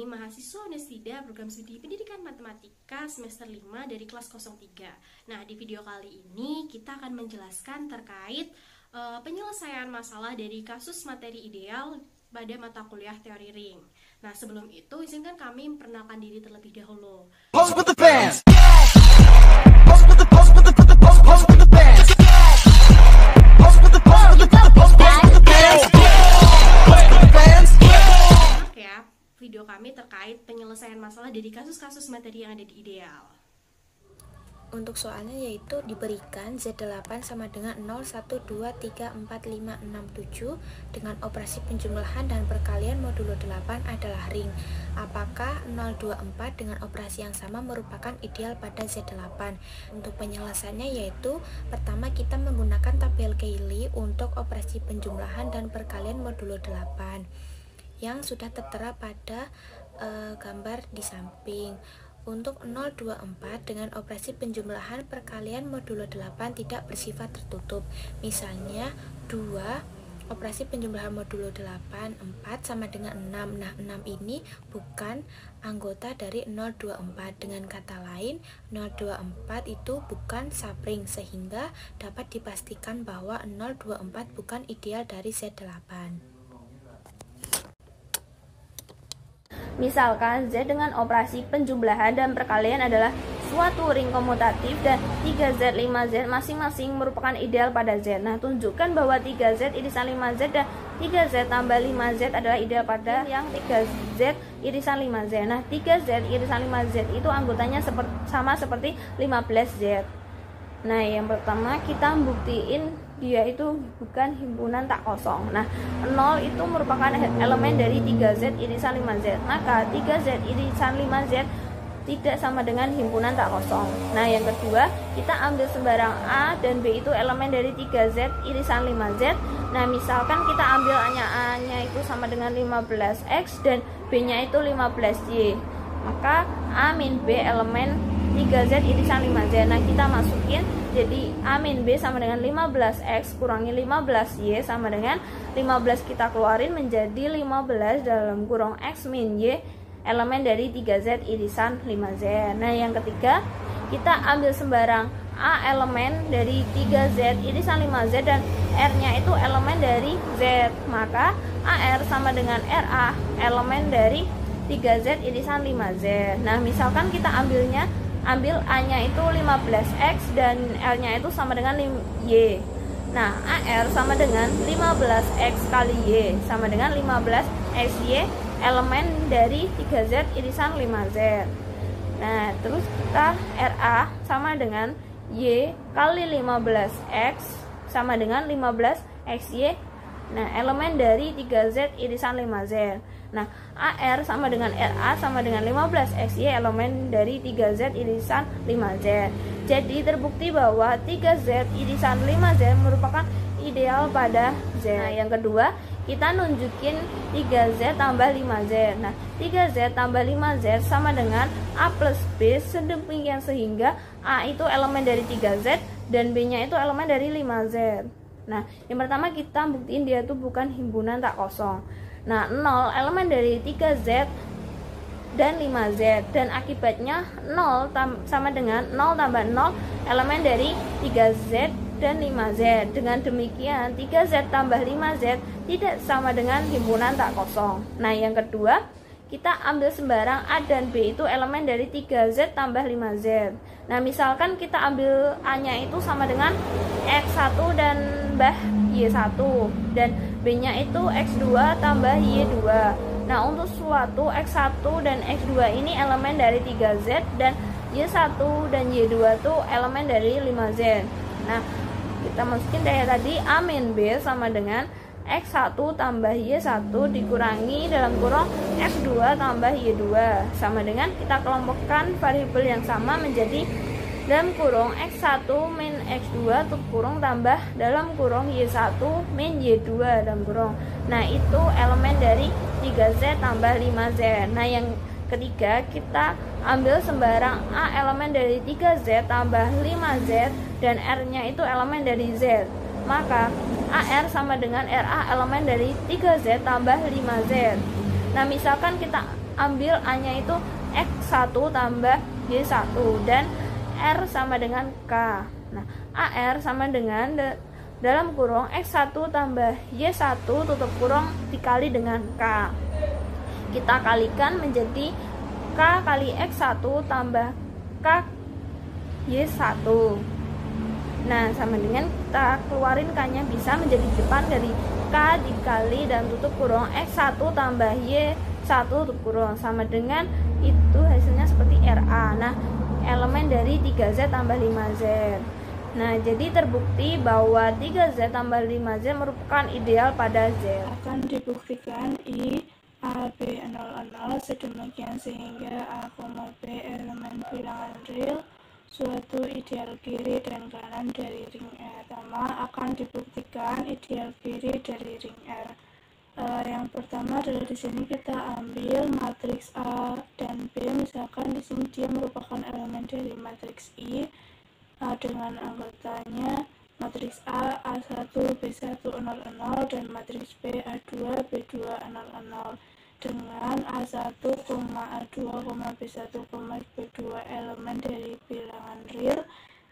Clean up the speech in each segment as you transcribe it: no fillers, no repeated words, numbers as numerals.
mahasiswa Unisida Program Studi Pendidikan Matematika semester 5 dari kelas 03. Nah, di video kali ini kita akan menjelaskan terkait penyelesaian masalah dari kasus materi ideal pada mata kuliah teori ring. Nah, sebelum itu izinkan kami memperkenalkan diri terlebih dahulu. Pose with the fans. Video kami terkait penyelesaian masalah dari kasus-kasus materi yang ada di ideal. Untuk soalnya yaitu diberikan Z8 sama dengan 0, 1, 2, 3, 4, 5, 6, 7 dengan operasi penjumlahan dan perkalian modulo 8 adalah ring. Apakah 0, 2, 4 dengan operasi yang sama merupakan ideal pada Z8? Untuk penyelesaiannya yaitu pertama kita menggunakan tabel Cayley untuk operasi penjumlahan dan perkalian modulo 8 yang sudah tertera pada gambar di samping. Untuk 024 dengan operasi penjumlahan perkalian modulo 8 tidak bersifat tertutup. Misalnya 2 operasi penjumlahan modulo 8 4 sama dengan 6. Nah, 6 ini bukan anggota dari 024. Dengan kata lain, 024 itu bukan subring sehingga dapat dipastikan bahwa 024 bukan ideal dari Z8. Misalkan Z dengan operasi penjumlahan dan perkalian adalah suatu ring komutatif dan 3Z, 5Z masing-masing merupakan ideal pada Z. Nah, tunjukkan bahwa 3Z irisan 5Z dan 3Z tambah 5Z adalah ideal pada yang 3Z irisan 5Z. Nah, 3Z irisan 5Z itu anggotanya sama seperti 15Z. Nah, yang pertama kita buktiin dia itu bukan himpunan tak kosong. Nah, 0 itu merupakan elemen dari 3Z irisan 5Z. Maka 3Z irisan 5Z tidak sama dengan himpunan tak kosong. Nah, yang kedua, kita ambil sembarang A dan B itu elemen dari 3Z irisan 5Z. Nah, misalkan kita ambil A-nya itu sama dengan 15X dan B-nya itu 15Y. Maka A min B elemen 3Z irisan 5Z. Nah, kita masukin jadi A min B sama dengan 15X kurangi 15Y sama dengan 15 kita keluarin menjadi 15 dalam kurung X min Y elemen dari 3Z irisan 5Z. Nah, yang ketiga, kita ambil sembarang A elemen dari 3Z irisan 5Z dan R-nya itu elemen dari Z. Maka AR sama dengan RA elemen dari 3Z irisan 5Z. Nah, misalkan kita ambil A-nya itu 15X dan R-nya itu sama dengan Y. Nah, AR sama dengan 15X kali Y sama dengan 15XY elemen dari 3Z irisan 5Z. Nah, terus kita RA sama dengan Y kali 15X sama dengan 15XY. Nah, elemen dari 3Z irisan 5Z. Nah, AR sama dengan RA sama dengan 15XY elemen dari 3Z irisan 5Z. Jadi terbukti bahwa 3Z irisan 5Z merupakan ideal pada Z. Nah, yang kedua, kita nunjukin 3Z tambah 5Z. Nah, 3Z tambah 5Z sama dengan A plus B sedemikian sehingga A itu elemen dari 3Z dan B-nya itu elemen dari 5Z. Nah, yang pertama kita buktiin dia itu bukan himpunan tak kosong. Nah, 0 elemen dari 3Z dan 5Z dan akibatnya 0 sama dengan 0 tambah 0 elemen dari 3Z dan 5Z. Dengan demikian 3Z tambah 5Z tidak sama dengan himpunan tak kosong. Nah, yang kedua, kita ambil sembarang A dan B itu elemen dari 3Z tambah 5Z. Nah, misalkan kita ambil A-nya itu sama dengan X1 dan Y1 dan B-nya itu X2 tambah Y2. Nah, untuk suatu X1 dan X2 ini elemen dari 3Z dan Y1 dan Y2 itu elemen dari 5Z. Nah, kita masukin kayak tadi A min B sama dengan X1 tambah Y1 dikurangi dalam kurung X2 tambah Y2 sama dengan kita kelompokkan variabel yang sama menjadi dalam kurung X1 min X2 kurung tambah dalam kurung Y1 min Y2 dalam kurung. Nah, itu elemen dari 3Z tambah 5Z. Nah, yang ketiga, kita ambil sembarang A elemen dari 3Z tambah 5Z dan R-nya itu elemen dari Z. Maka AR sama dengan RA elemen dari 3Z tambah 5Z. Nah, misalkan kita ambil A-nya itu X1 tambah Y1 dan R sama dengan K. Nah, AR sama dengan dalam kurung X1 tambah Y1 tutup kurung dikali dengan K. Kita kalikan menjadi K kali X1 tambah K Y1. Nah, sama dengan kita keluarin K-nya bisa menjadi depan dari K dikali dan tutup kurung X1 tambah Y1 tutup kurung, sama dengan itu hasilnya seperti RA. Nah, elemen dari 3Z tambah 5Z. Nah, jadi terbukti bahwa 3Z tambah 5Z merupakan ideal pada Z. Akan dibuktikan I A, B, 0, 0 sedemikian sehingga A, B elemen bilangan real suatu ideal kiri dan kanan dari ring R. Pertama akan dibuktikan ideal kiri dari ring R. Yang pertama adalah di sini kita ambil matriks A dan B, misalkan di sini dia merupakan elemen dari matriks I dengan anggotanya matriks A A1 B1 0, 0 dan matriks B A2 B2 0, 0 dengan A1, A2, B1, B2 elemen dari bilangan real,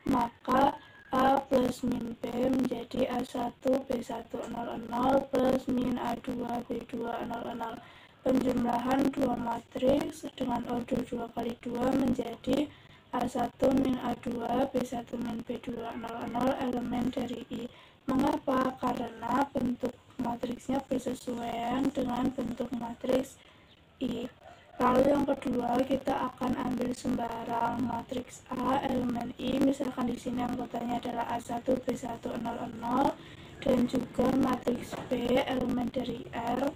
maka A plus min B menjadi A1 B1 0, 0 plus min A2 B2 0, 0. Penjumlahan dua matriks dengan order 2 kali 2 menjadi A1 min A2 B1 min B2 0, 0 elemen dari I. Mengapa? Karena bentuk matriksnya bersesuaian dengan bentuk matriks I. Lalu yang kedua, kita akan ambil sembarang matriks A elemen I, misalkan di sini anggotanya adalah A1 B1 0, 0 dan juga matriks B elemen dari R.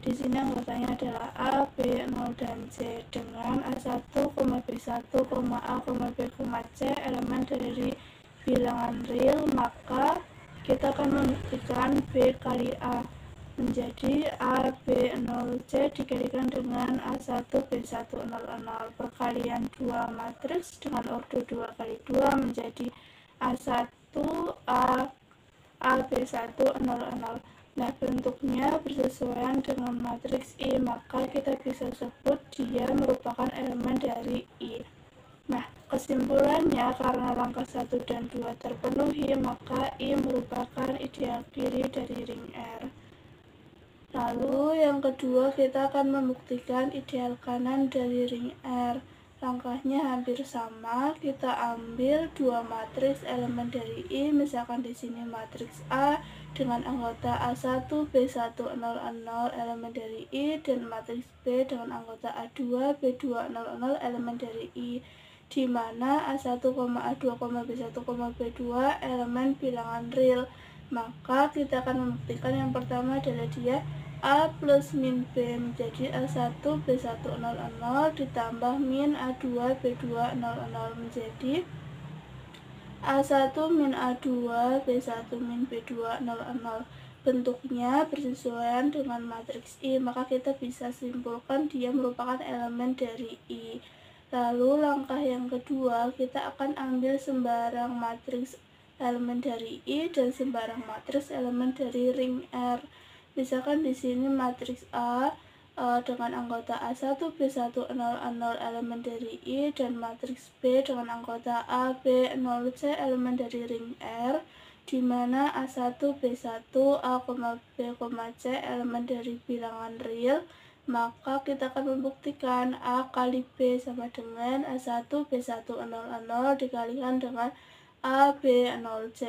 Di sini anggotanya adalah A, B, 0 dan C dengan A1, B1, A, B, C elemen dari bilangan real, maka kita akan membuktikan B kali A menjadi A, B, 0, C dikalikan dengan A1, B1, 0, 0. Perkalian dua matriks dengan order 2 kali 2 menjadi A1, A, B1, 0, 0. Nah, bentuknya bersesuaian dengan matriks I, maka kita bisa sebut dia merupakan elemen dari I. Nah, kesimpulannya karena langkah 1 dan 2 terpenuhi, maka I merupakan ideal kiri dari ring R. Lalu yang kedua, kita akan membuktikan ideal kanan dari ring R. Langkahnya hampir sama, kita ambil dua matriks elemen dari I, misalkan di sini matriks A dengan anggota A1 B1 0, 0 elemen dari I dan matriks B dengan anggota A2 B2 0, 0 elemen dari I, di mana A1, A2, B1, B2 elemen bilangan real. Maka kita akan membuktikan yang pertama adalah dia A plus min B menjadi A1 B1 0, 0 ditambah min A2 B2 0, 0 menjadi A1 min A2 B1 min B2 0, 0. Bentuknya bersesuaian dengan matriks I, maka kita bisa simpulkan dia merupakan elemen dari I. Lalu langkah yang kedua, kita akan ambil sembarang matriks elemen dari I dan sembarang matriks elemen dari ring R. Misalkan di sini matriks A dengan anggota A1 B1 0, 0 elemen dari I dan matriks B dengan anggota A B 0 C elemen dari ring R, di mana A1 B1 A, B, C elemen dari bilangan real. Maka kita akan membuktikan A kali B sama dengan A1 B1 0, 0 dikalikan dengan A, B, 0, C.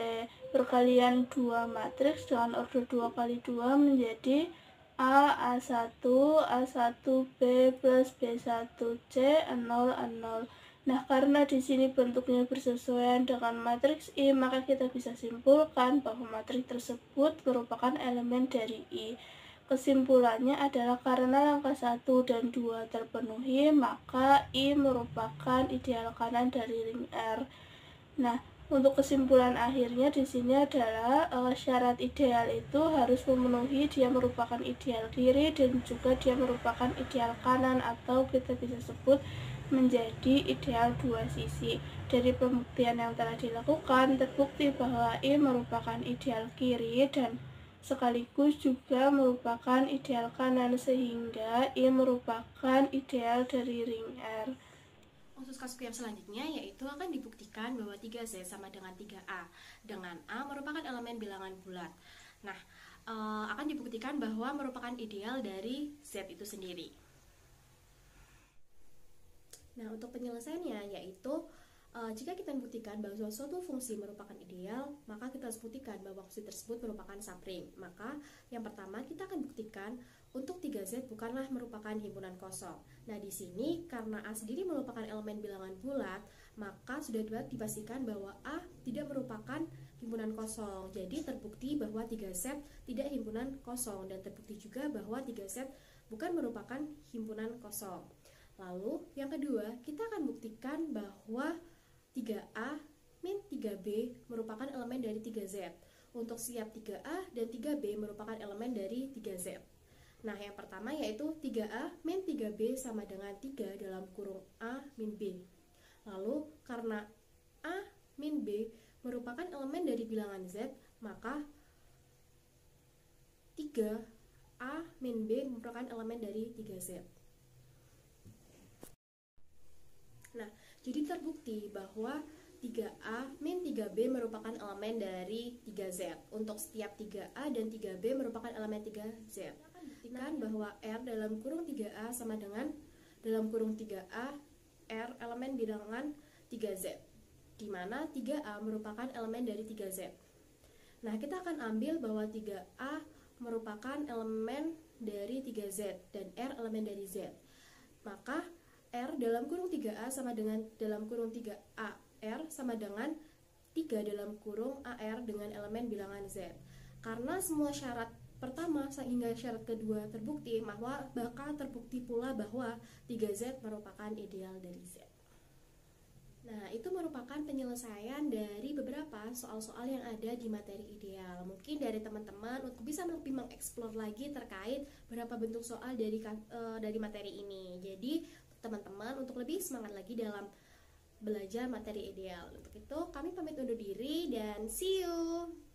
Perkalian dua matriks dengan order 2 kali 2 menjadi A, A1, A1B plus B1, C, 0, 0. Nah, karena di sini bentuknya bersesuaian dengan matriks I, maka kita bisa simpulkan bahwa matriks tersebut merupakan elemen dari I. Kesimpulannya adalah karena langkah 1 dan 2 terpenuhi, maka I merupakan ideal kanan dari ring R. Nah, untuk kesimpulan akhirnya di sini adalah syarat ideal itu harus memenuhi dia merupakan ideal kiri dan juga dia merupakan ideal kanan, atau kita bisa sebut menjadi ideal dua sisi. Dari pembuktian yang telah dilakukan, terbukti bahwa I merupakan ideal kiri dan sekaligus juga merupakan ideal kanan, sehingga I merupakan ideal dari ring R. Untuk kasus yang selanjutnya yaitu akan dibuktikan bahwa 3Z sama dengan 3A, dengan A merupakan elemen bilangan bulat. Nah, akan dibuktikan bahwa merupakan ideal dari Z itu sendiri. Nah, untuk penyelesaiannya yaitu jika kita membuktikan bahwa suatu fungsi merupakan ideal, maka kita harus buktikan bahwa fungsi tersebut merupakan subring. Maka yang pertama kita akan buktikan untuk 3Z bukanlah merupakan himpunan kosong. Nah, di sini karena A sendiri merupakan elemen bilangan bulat, maka sudah dapat dipastikan bahwa A tidak merupakan himpunan kosong. Jadi terbukti bahwa 3Z tidak himpunan kosong, dan terbukti juga bahwa 3Z bukan merupakan himpunan kosong. Lalu yang kedua, kita akan buktikan bahwa 3A min 3B merupakan elemen dari 3Z. Untuk setiap 3A dan 3B merupakan elemen dari 3Z. Nah, yang pertama yaitu 3A min 3B sama dengan 3 dalam kurung A min B. Lalu, karena A min B merupakan elemen dari bilangan Z, maka 3A min B merupakan elemen dari 3Z. Nah, jadi terbukti bahwa 3A min 3B merupakan elemen dari 3Z. Untuk setiap 3A dan 3B merupakan elemen 3Z. Buktikan bahwa R dalam kurung 3A sama dengan dalam kurung 3A R elemen bilangan 3Z, di mana 3A merupakan elemen dari 3Z. Nah, kita akan ambil bahwa 3A merupakan elemen dari 3Z dan R elemen dari Z. Maka R dalam kurung 3A sama dengan dalam kurung 3A R sama dengan 3 dalam kurung AR dengan elemen bilangan Z. Karena semua syarat pertama sehingga syarat kedua terbukti, maka terbukti pula bahwa 3Z merupakan ideal dari Z. Nah, itu merupakan penyelesaian dari beberapa soal-soal yang ada di materi ideal. Mungkin dari teman-teman untuk bisa lebih mengeksplor lagi terkait berapa bentuk soal dari materi ini. Jadi, teman-teman untuk lebih semangat lagi dalam belajar materi ideal. Untuk itu, kami pamit undur diri dan see you!